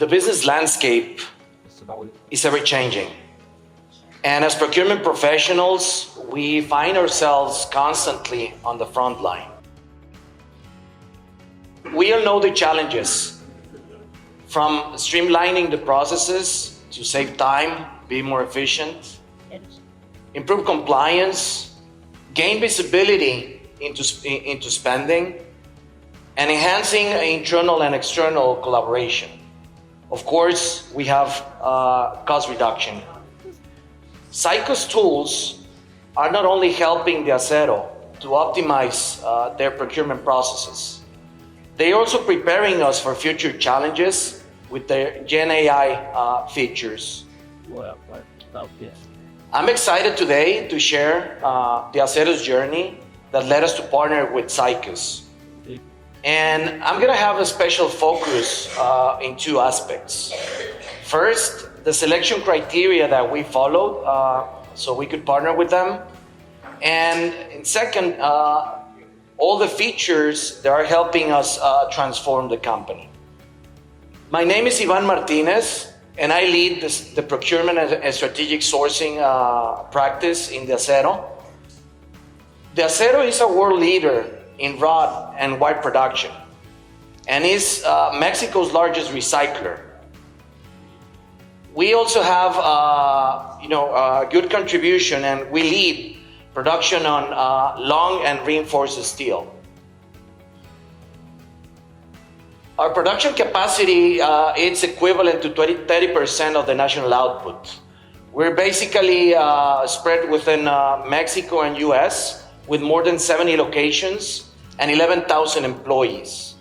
the business landscape is ever changing. And as procurement professionals, we find ourselves constantly on the front line. We all know the challenges, from streamlining the processes to save time, be more efficient, improve compliance, gain visibility into spending, and enhancing internal and external collaboration. Of course, we have cost reduction. Zycus tools are not only helping Decero to optimize their procurement processes, they're also preparing us for future challenges with their Gen AI features. I'm excited today to share Decero's journey that led us to partner with Zycus. And I'm gonna have a special focus in two aspects. First, the selection criteria that we followed so we could partner with them. And second, all the features that are helping us transform the company. My name is Ivan Martinez, and I lead the procurement and strategic sourcing practice in Decero. Decero is a world leader in rod and wire production and is Mexico's largest recycler. We also have a good contribution, and we lead production on long and reinforced steel. Our production capacity is equivalent to 30% of the national output. We're basically spread within Mexico and US with more than 70 locations and 11,000 employees.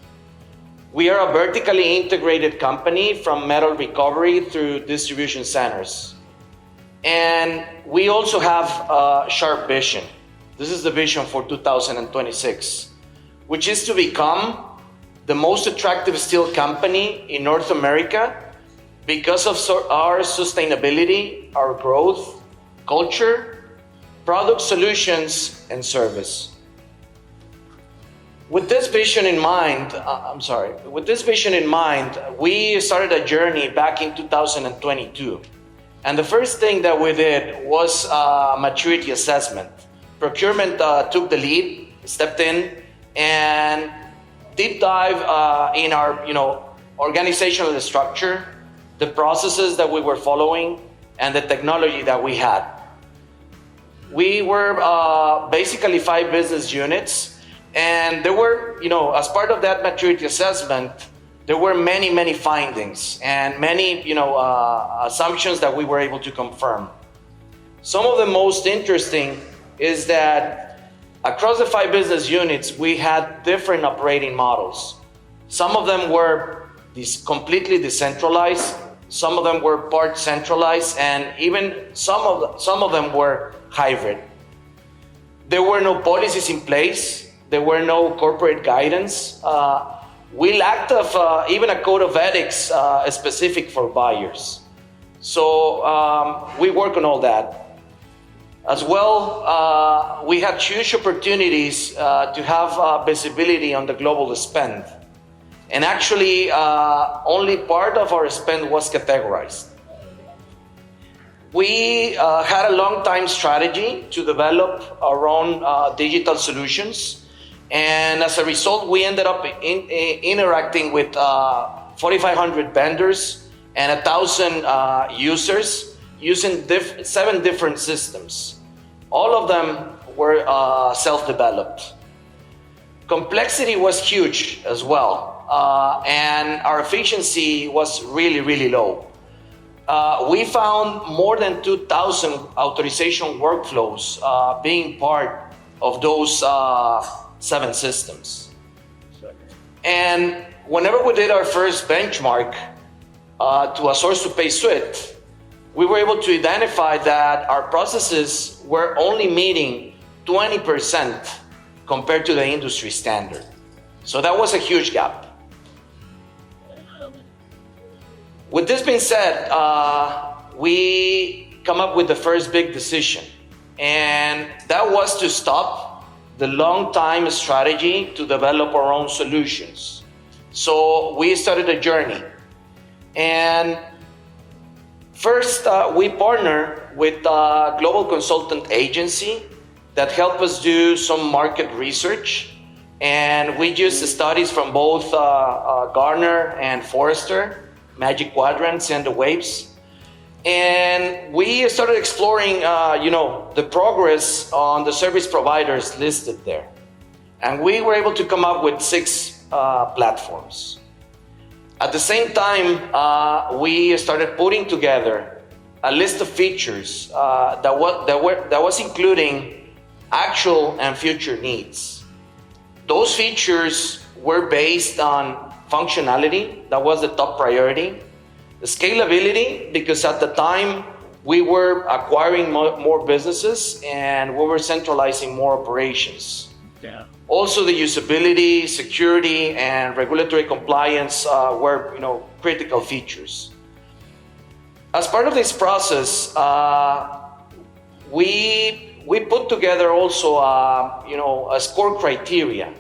We are a vertically integrated company from metal recovery through distribution centers. And we also have a sharp vision. This is the vision for 2026, which is to become the most attractive steel company in North America because of our sustainability, our growth, culture, product solutions, and service. With this vision in mind, we started a journey back in 2022. And the first thing that we did was maturity assessment. Procurement took the lead, stepped in, and deep dive in our organizational structure, the processes that we were following, and the technology that we had. We were basically 5 business units, and there were, as part of that maturity assessment, there were many findings and many assumptions that we were able to confirm. Some of the most interesting is that across the 5 business units, we had different operating models. Some of them were completely decentralized, some of them were part centralized, and even some of them were hybrid. There were no policies in place, there were no corporate guidance. We lacked of even a code of ethics specific for buyers. So we work on all that. As well, we had huge opportunities to have visibility on the global spend. And actually, only part of our spend was categorized. We had a long time strategy to develop our own digital solutions. And as a result, we ended up interacting with 4,500 vendors and 1,000 users using 7 different systems. All of them were self-developed. Complexity was huge as well, and our efficiency was really low. We found more than 2,000 authorization workflows being part of those 7 systems. And whenever we did our first benchmark to a source-to-pay suite, we were able to identify that our processes were only meeting 20% compared to the industry standard. So that was a huge gap. With this being said, we come up with the first big decision, and that was to stop the long-time strategy to develop our own solutions. So we started a journey. And first, we partner with a global consultant agency that helped us do some market research. And we used studies from both Gartner and Forrester, Magic Quadrants and the Waves. And we started exploring, the progress on the service providers listed there. And we were able to come up with 6 platforms. At the same time, we started putting together a list of features that was including actual and future needs. Those features were based on functionality, that was the top priority. The scalability, because at the time we were acquiring more businesses and we were centralizing more operations. Yeah. Also, the usability, security, and regulatory compliance were, critical features. As part of this process, we put together also, a score criteria,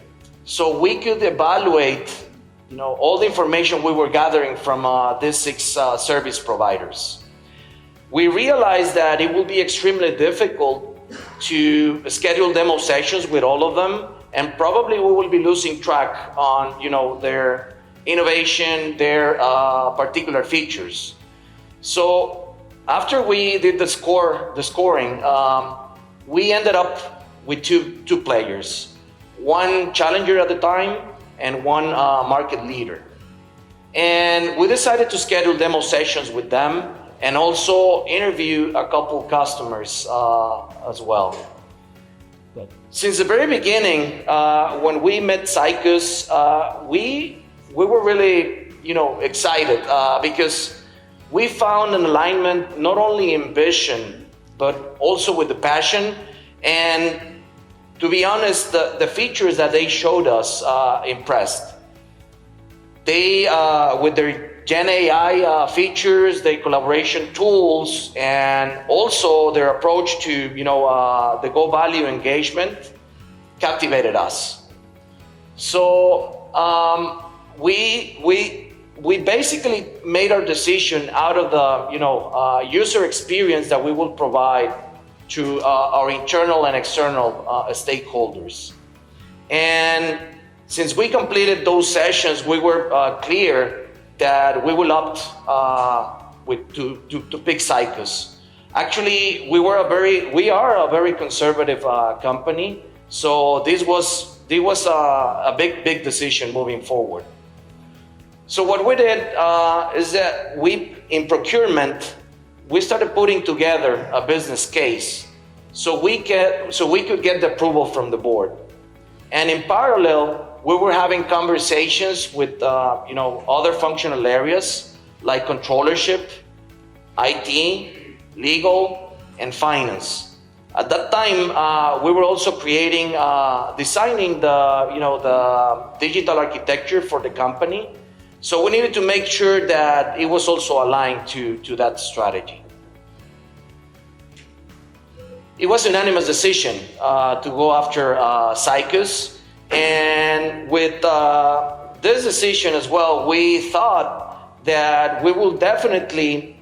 so we could evaluate, all the information we were gathering from these 6 service providers. We realized that it would be extremely difficult to schedule demo sessions with all of them, and probably we will be losing track on, their innovation, their particular features. So after we did the scoring, we ended up with two players, one challenger at the time and one market leader. And we decided to schedule demo sessions with them and also interview a couple customers as well. Good. Since the very beginning, when we met Zycus, we were really, excited because we found an alignment not only in vision, but also with the passion. And to be honest, the features that they showed us impressed. They, with their Gen AI features, their collaboration tools, and also their approach to, the Go Value engagement, captivated us. So we basically made our decision out of the, user experience that we will provide to our internal and external stakeholders. And since we completed those sessions, we were clear that we will opt to pick Pycus. Actually, we are a very conservative company, so this was a big decision moving forward. So what we did is that in procurement, we started putting together a business case so we could get the approval from the board. And in parallel, we were having conversations with other functional areas like controllership, IT, legal, and finance. At that time, we were also designing the digital architecture for the company. So we needed to make sure that it was also aligned to that strategy. It was an unanimous decision to go after Zycus. And with this decision as well, we thought that we will definitely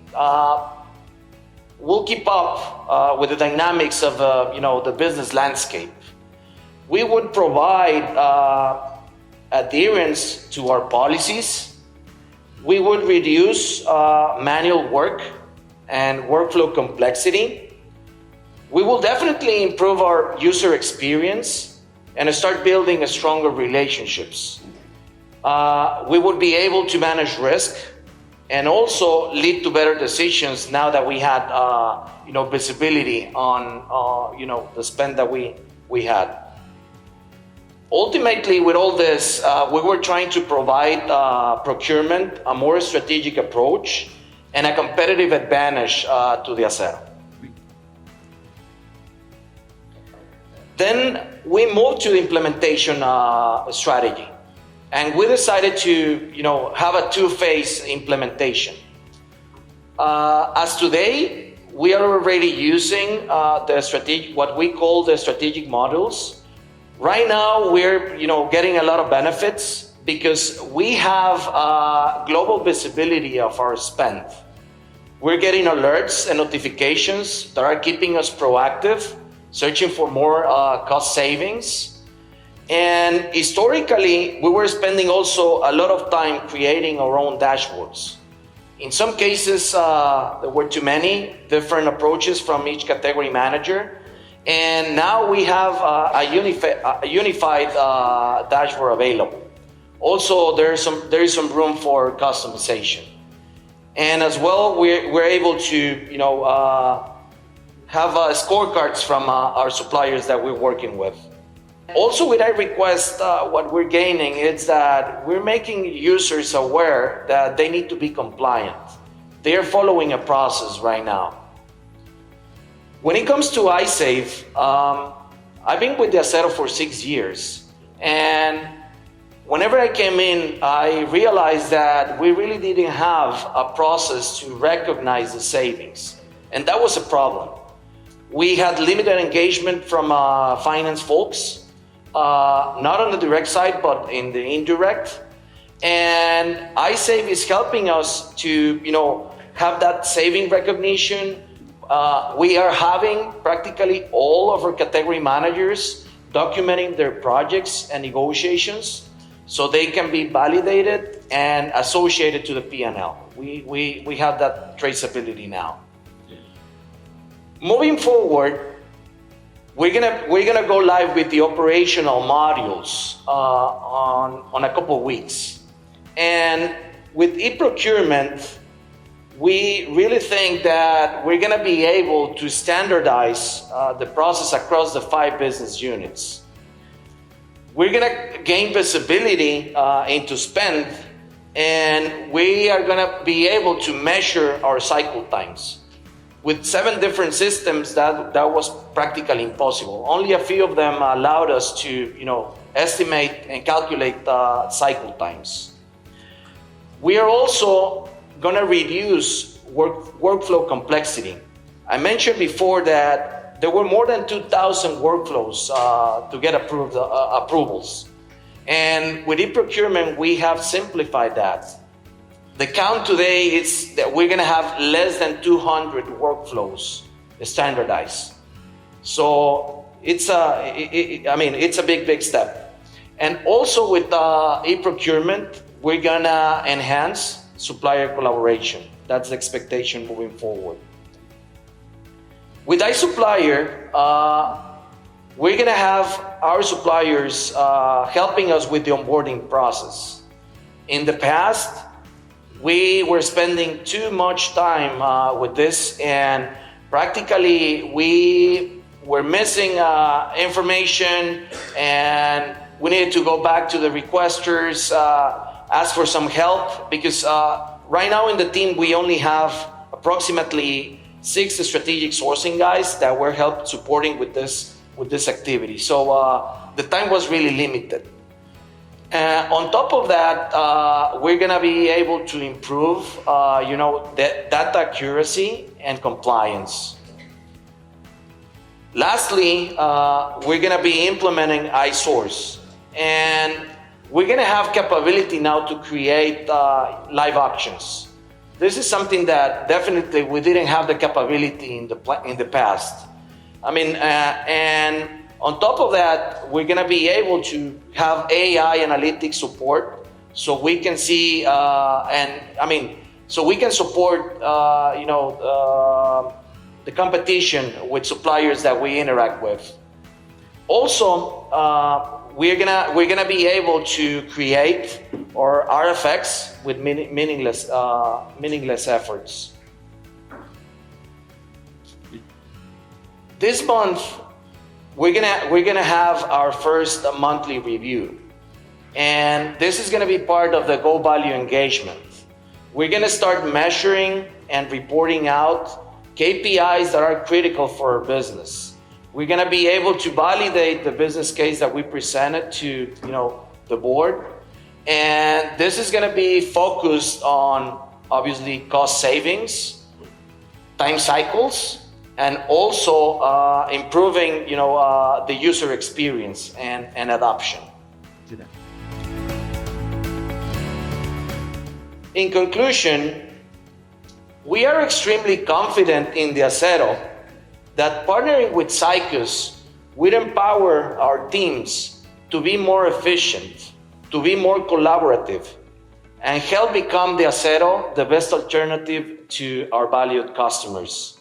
will keep up with the dynamics of the business landscape. We would provide adherence to our policies. We would reduce manual work and workflow complexity. We will definitely improve our user experience and start building stronger relationships. We would be able to manage risk and also lead to better decisions now that we had visibility on the spend that we had. Ultimately, with all this, we were trying to provide procurement a more strategic approach and a competitive advantage to Decero. Then we moved to the implementation strategy, and we decided to have a 2-phase implementation. As today, we are already using what we call the strategic modules. Right now, we're getting a lot of benefits because we have global visibility of our spend. We're getting alerts and notifications that are keeping us proactive, searching for more cost savings. And historically, we were spending also a lot of time creating our own dashboards. In some cases, there were too many different approaches from each category manager. And now we have a unified dashboard available. Also, there is some room for customization. And as well, we're able to have scorecards from our suppliers that we're working with. Also, with iRequest, what we're gaining is that we're making users aware that they need to be compliant. They are following a process right now. When it comes to iSave, I've been with Decero for 6 years. And whenever I came in, I realized that we really didn't have a process to recognize the savings. And that was a problem. We had limited engagement from finance folks. Not on the direct side, but in the indirect. And iSave is helping us to, have that saving recognition. We are having practically all of our category managers documenting their projects and negotiations so they can be validated and associated to the P&L. We have that traceability now. Moving forward, we're gonna go live with the operational modules on a couple of weeks. And with e-procurement, we really think that we're gonna be able to standardize the process across the 5 business units. We're gonna gain visibility into spend, and we are gonna be able to measure our cycle times. With 7 different systems, that was practically impossible. Only a few of them allowed us to, estimate and calculate cycle times. We are also going to reduce workflow complexity. I mentioned before that there were more than 2,000 workflows to get approvals. And with e-procurement, we have simplified that. The count today is that we're going to have less than 200 workflows standardized. So it's a big step. And also with e-procurement, we're going to enhance supplier collaboration. That's the expectation moving forward. With iSupplier, we're going to have our suppliers helping us with the onboarding process. In the past, we were spending too much time with this, and practically we were missing information, and we needed to go back to the requesters, ask for some help, because right now in the team we only have approximately 6 strategic sourcing guys that were help supporting with this activity. So the time was really limited. On top of that, we're going to be able to improve, data accuracy and compliance. Lastly, we're going to be implementing iSource, and we're going to have capability now to create live auctions. This is something that definitely we didn't have the capability in the past. And on top of that, we're going to be able to have AI analytics support, so we can see so we can support the competition with suppliers that we interact with. Also, we're gonna be able to create our RFX with meaningless efforts. This month, we're gonna have our first monthly review, and this is gonna be part of the Go Value engagement. We're gonna start measuring and reporting out KPIs that are critical for our business. We're gonna be able to validate the business case that we presented to the board, and this is gonna be focused on obviously cost savings, time cycles, and also improving the user experience and adoption. In conclusion, we are extremely confident in Decero that partnering with Zycus will empower our teams to be more efficient, to be more collaborative, and help become Decero the best alternative to our valued customers.